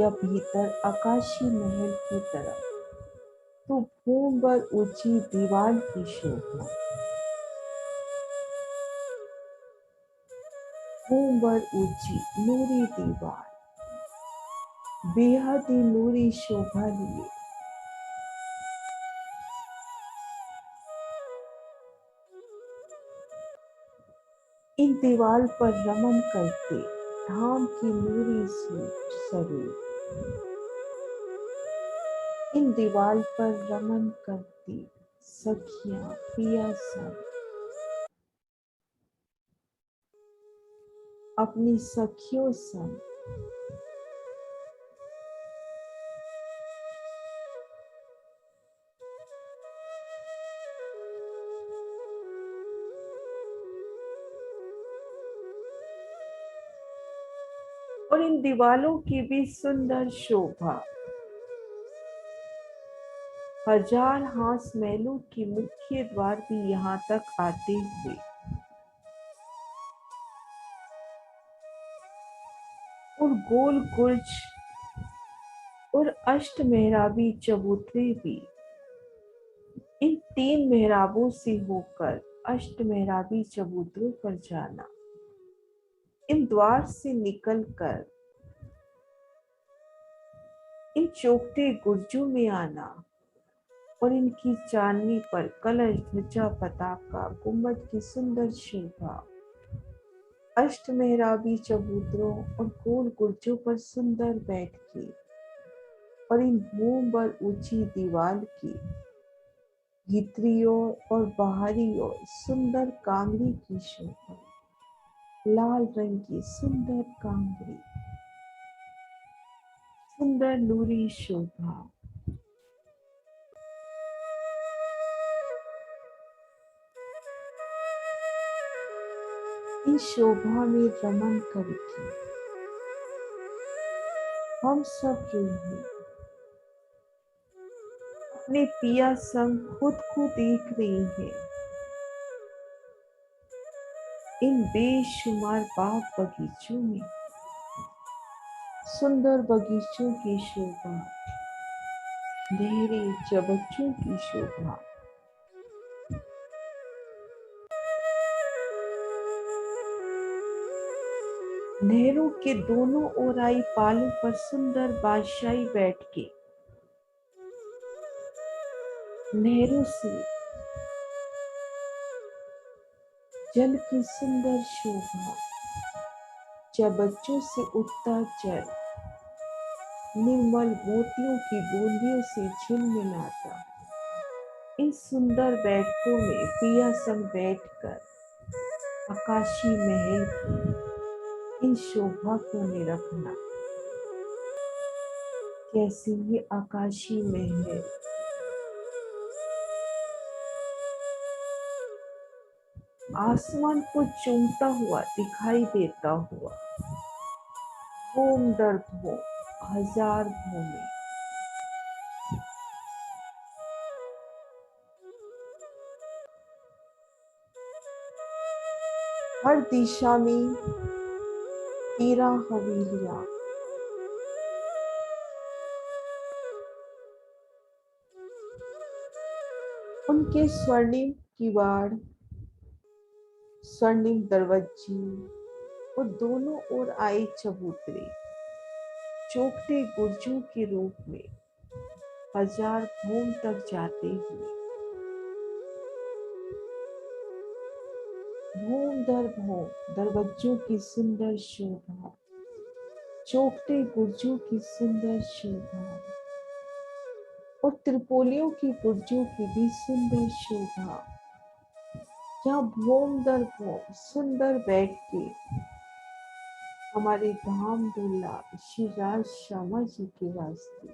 या भीतर आकाशी महल की तरफ, तो भूम पर ऊंची दीवार की शोभा, भूम पर ऊंची नूरी दीवार बेहद ही नूरी शोभा लिए इन दीवार पर रमन करते धाम की नूरी स्वरूप, इन दीवार पर रमन करती सखियां पिया संग अपनी सखियों संग और इन दीवालों की भी सुंदर शोभा, हजार हास महलों की मुख्य द्वार भी यहाँ तक आते हुए और गोल गुर्ज और अष्ट मेहराबी चबूतरे भी इन 3 मेहराबों से होकर अष्ट मेहराबी चबूतरों पर जाना, इन द्वार से निकलकर इन चौखटे गुर्जों में आना और इनकी चांदनी पर कलश ध्वजा पताका गुम्बद की सुंदर शोभा, अष्ट मेहराबी चबूतरों और गोल गुर्जों पर सुंदर बैठ के और इन भूम पर ऊंची दीवार की भीतरी ओर और बाहरी ओर सुंदर कांगड़ी की शोभा, लाल रंग की सुंदर कांगड़ी, सुंदर नूरी शोभा, इन शोभा में रमन करके हम सब जो हैं अपने पिया संग खुद को देख रही हैं। इन बेशुमार बाग बगीचों में सुंदर बगीचों की शोभा, गहरे चबच्चों की शोभा, नहरों के दोनों ओर आई पालों पर सुंदर बादशाही बैठ के नहरों से जल की सुंदर शोभा, चबच्चों से उठता जल निर्मल मोतियों की बूंदियों से झिलमिलाता। इन सुंदर बैठकों में पिया संग बैठकर आकाशी महल की इन शोभा को निरखना। कैसे ये आकाशी महल आसमान को चूमता हुआ दिखाई देता हुआ भूम दर भूम, हजार भूमि, हर दिशा में 13 हवेलियां, उनके स्वर्णिम किवाड़, स्वर्णिम दरवाजे और दोनों ओर आए चबूतरे चौखटे गुर्जों के रूप में हजार भूम तक जाते हुए भूम दर भूम दरवाजों की सुंदर शोभा, चौखटे गुर्जों की सुंदर शोभा और त्रिपोलियों की गुर्जों की भी सुंदर शोभा। यहाँ भूम दर भूम सुंदर बैठ के हमारे धाम दुल्ला श्री राज श्यामा जी के वास्ते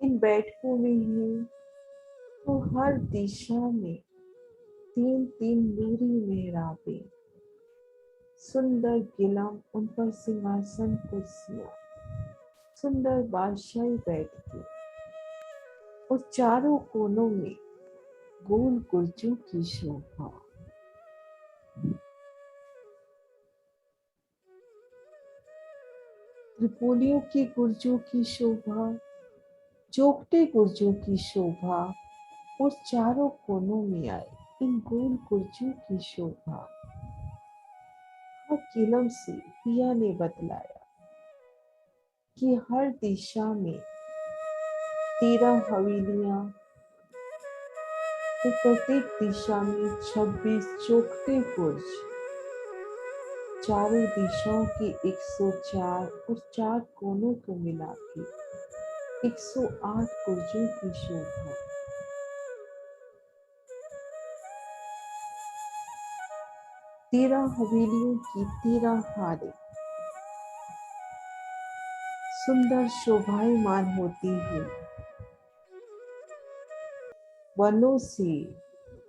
इन बैठकों में ही तो हर दिशा में 3-3 नूरी मेहराबे, सुंदर गिलम, उन पर सिंहासन कुर्सियां, सुंदर बादशाही बैठके और चारों कोनों में गोल गुर्जों की शोभा। त्रिपोलियों की गुर्जों की शोभा, चौखटे गुर्जों की शोभा और चारों कोनों में आए इन गोल गुर्जों की शोभा। किलम से पिया ने बतलाया कि हर दिशा में 13 हवेलियां, तो प्रत्येक दिशा में 26 चौखटे गुर्ज, चारों दिशाओं के 104 और 4 कोनों को मिला के 108 गुर्जों की शोभा। तेरह हवेलियों की 13 हारें सुंदर शोभायमान होती है। वनों से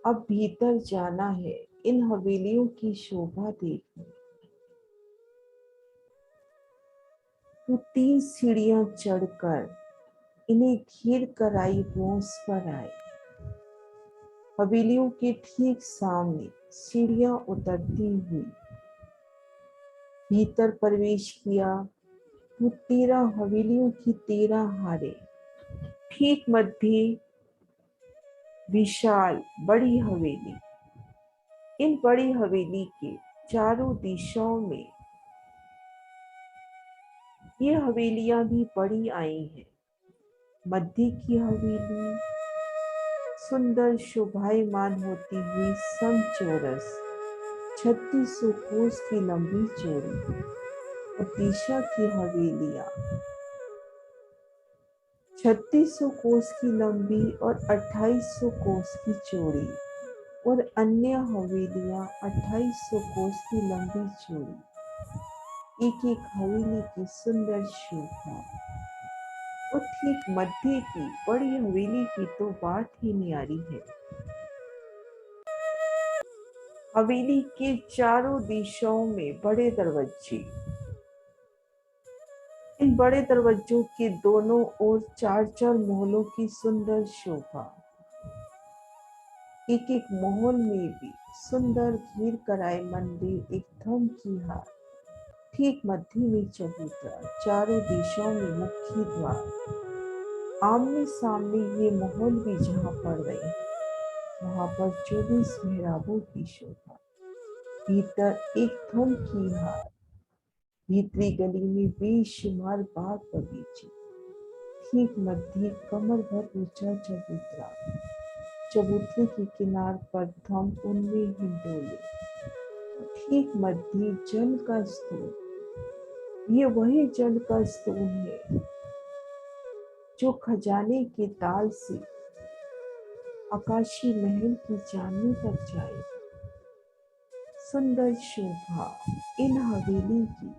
अब भीतर जाना है इन हवेलियों की शोभा देखने। तो 3 सीढ़ियां चढ़कर इन्हें घेर कर आई रोंस पर आए। हवेलियों के ठीक सामने सीढ़ियां उतरती हुई भीतर प्रवेश किया तो 13 हवेलियों की 13 हारें, ठीक मध्य विशाल बड़ी हवेली। इन बड़ी हवेली के चारों दिशाओं में ये हवेलियां भी बड़ी आई हैं। मध्य की हवेली सुंदर शोभायमान होती हुई समचौरस 3600 कोस की लंबी चौड़ी और दिशा की हवेलियां 3600 कोस की लंबी और 2800 कोस की चौड़ी और अन्य हवेलियां 2800 कोस की लंबी चौड़ी। एक एक हवेली की सुंदर शोभा और ठीक मध्य की बड़ी हवेली की तो बात ही न्यारी है। हवेली के चारों दिशाओं में बड़े दरवाजे, इन बड़े दरवाजों के दोनों ओर चार चार महलों की सुंदर शोभा। एक एक महल में भी सुंदर घेर कराए मंदिर, एक धम की हार, ठीक मध्य में चबूतरा, चारों दिशाओं में मुख्य द्वार। आमने सामने ये महल भी जहाँ पड़ रहे हैं, वहां पर 24 मेहराबों की शोभा। भीतर एक थम की हार, भीतरी गली में बेशुमार बाग बगीचे, ठीक मध्य कमर भर ऊंचा चबूतरा। चबूतरे के किनार पर थम उनमें हिंडोले, ठीक मध्य जल का स्तूप। ये वही जल का स्तूप है जो खजाने के ताल से आकाशी महल की चांदनी तक जाएगा। सुंदर शोभा इन हवेली की,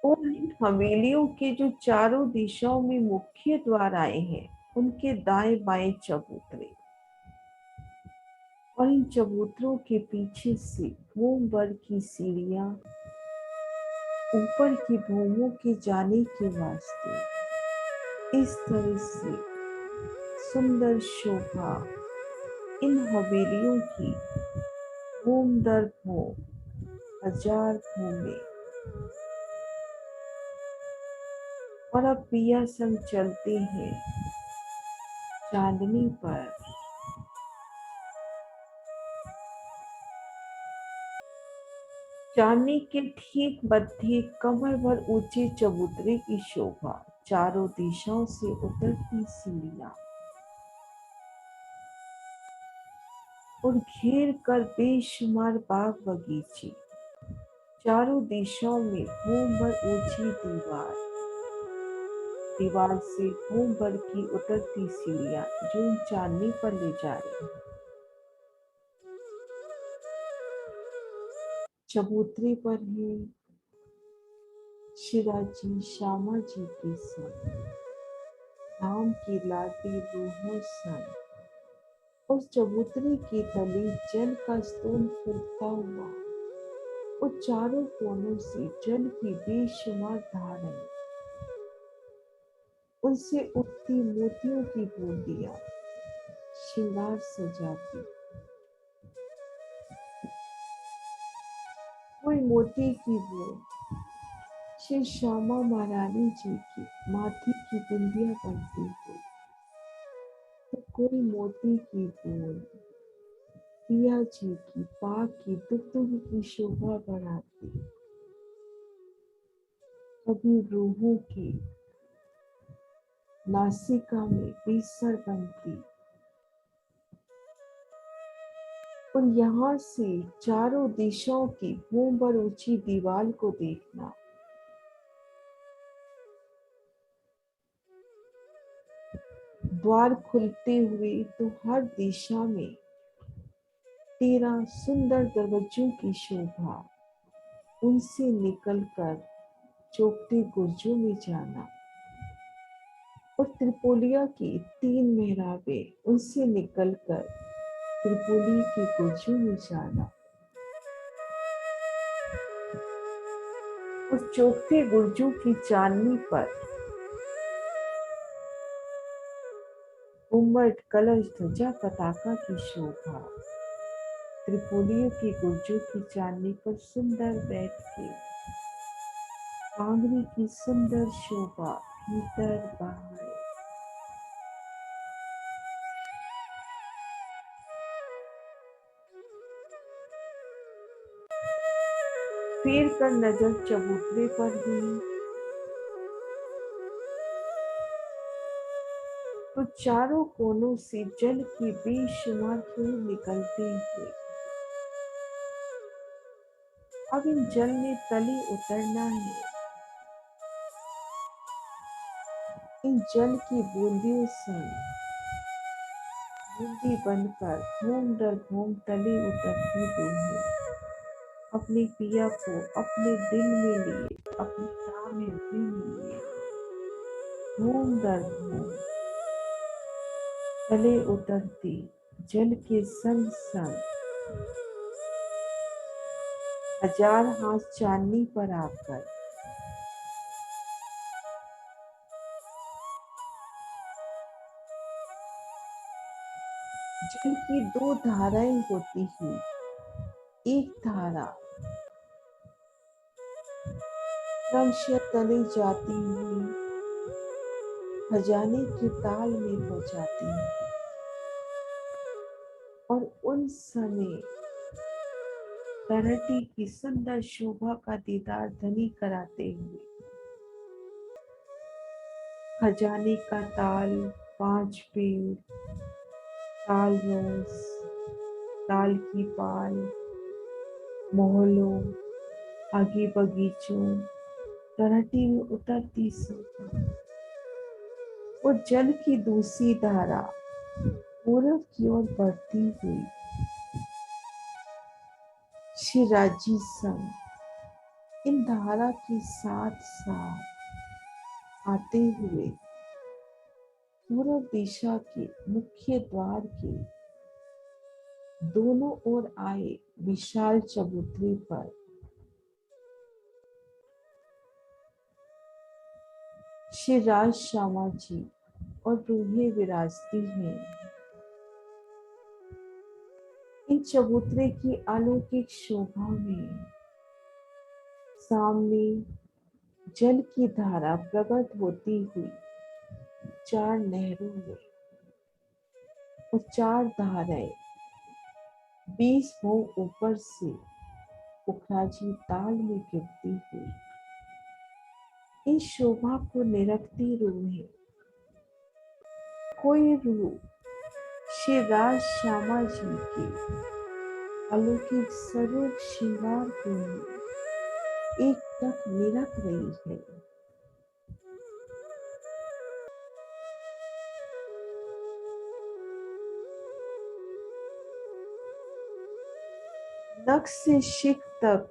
और इन हवेलियों के जो चारों दिशाओं में मुख्य द्वार आए हैं, उनके दाएं बाएं चबूतरे, और इन चबूतरों के पीछे से भूमवर की सीढ़ियां ऊपर की भूमों के जाने के वास्ते। इस तरह से सुंदर शोभा इन हवेलियों की भूम दर भूम, हजार भूमें। और अब पिया संग चलते हैं चांदनी पर। चांदनी के ठीक मध्य कमर भर ऊंचे चबूतरे की शोभा, चारों दिशाओं से उतरती सीढ़ियां, और घेर कर बेशुमार बाग बगीचे, चारों दिशाओं में भूम भर ऊंची दीवार, दीवार से भूम भर की उतरती सीढ़ियां जो इन चांदनी पर ले जा रही हैं। चबूतरे पर है शिवाजी श्यामा जी के संग, धाम की लाडी रूहों संग। उस चबूतरे के तले जल का स्तूप फूटता हुआ, और चारों कोनों से जल की बेशुमार धाराएं, उनसे उठती मोतियों की बूंदियां श्रृंगार सजाती। कोई मोती की बूंद श्री श्यामा महारानी जी की माथे की बिंदिया बनती हुई, तो कोई मोती की बूंद पिया जी की पाक की दुग्ध की शोभा बढ़ाती। कभी रूहों की नासिका में बेसर बनती। और यहाँ से चारों दिशाओं की भूम भर ऊंची दीवार को देखना, द्वार खुलते हुए तो हर दिशा में 13 सुंदर दरवाजों की शोभा, उनसे निकलकर चौखटे गुर्जों में जाना, और त्रिपोलिया की 3 मेहराबें, उनसे निकलकर त्रिपोली की गुर्जों में जाना, उस चौखटे गुर्जों की चांदनी पर उम्मट कलश ध्वजा पताका की शोभा। त्रिपोलियों की गुर्जों की चांदनी पर सुंदर बैठ के कांगड़ी की सुंदर शोभा भीतर बाहर। फेर कर नजर चबूतरे पर हुई, तो चारों कोनों से जल की बेशुमार बूंद निकलते हुए अब इन जल में तले उतरना है। इन जल की बूंदियों संग बूंदी बनकर घूम दर घूम तले उतरती दूंगी, अपने पिया को अपने दिल में लिए, अपनी राह में लिए, घूम दर घूम तले उतरती जल के संग संग हजार हाथ चांदनी पर आकर जल की दो धाराएं होती हुई एक धारा क्रमशः तले जाती हुई खजाने के ताल में हो जाती है और उन समय तरहटी की सुंदर शोभा का दीदार धनी कराते हुए खजाने का ताल, 5 पेड़, ताल रोज, ताल की पाल, मोहलों, आगे बगीचों, तरहटी में उतरती शोभा। वो जल की दूसरी धारा पूरब की ओर बढ़ती हुई श्री राजी संग इन धारा के साथ साथ आते हुए पूर्व दिशा के मुख्य द्वार के दोनों ओर आए विशाल चबूतरे पर श्री राज श्यामा जी और रूहें विराजती हैं। इन चबूतरे की अलौकिक शोभा में सामने जल की धारा प्रकट होती हुई 4 नहरों में और 4 धाराएं 20 भों ऊपर से उखराजी ताल में गिरती हुई इस शोभा को निरखती रूहें कोई रूह श्री राज श्यामा जी के अलौकिक स्वरूप श्रृंगार को एक टक निरख रही है। नख से शिख तक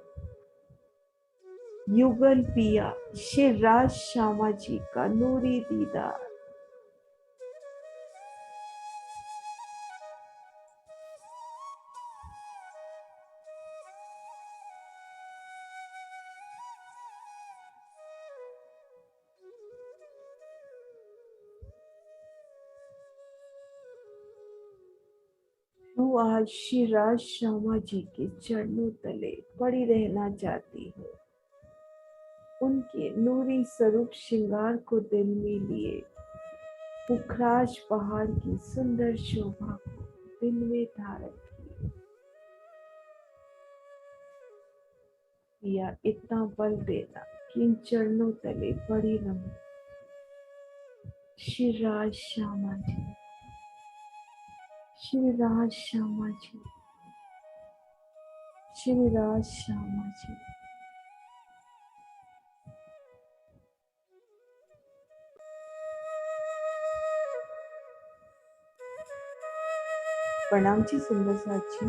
युगल पिया श्री राज श्यामा जी का नूरी दीदार तू आज श्री राज श्यामा जी के चरणों तले पड़ी रहना चाहती है। उनके नूरी स्वरूप श्रृंगार को दिल में लिए पुखराज पहाड़ की सुंदर शोभा को दिल में धारण किए। या इतना बल देना कि इन चरणों तले पड़ी रहूं। श्री राज श्यामा जी, श्री राज श्यामा जी, श्री राज श्यामा जी। प्रणाम जी सुंदर साथ जी।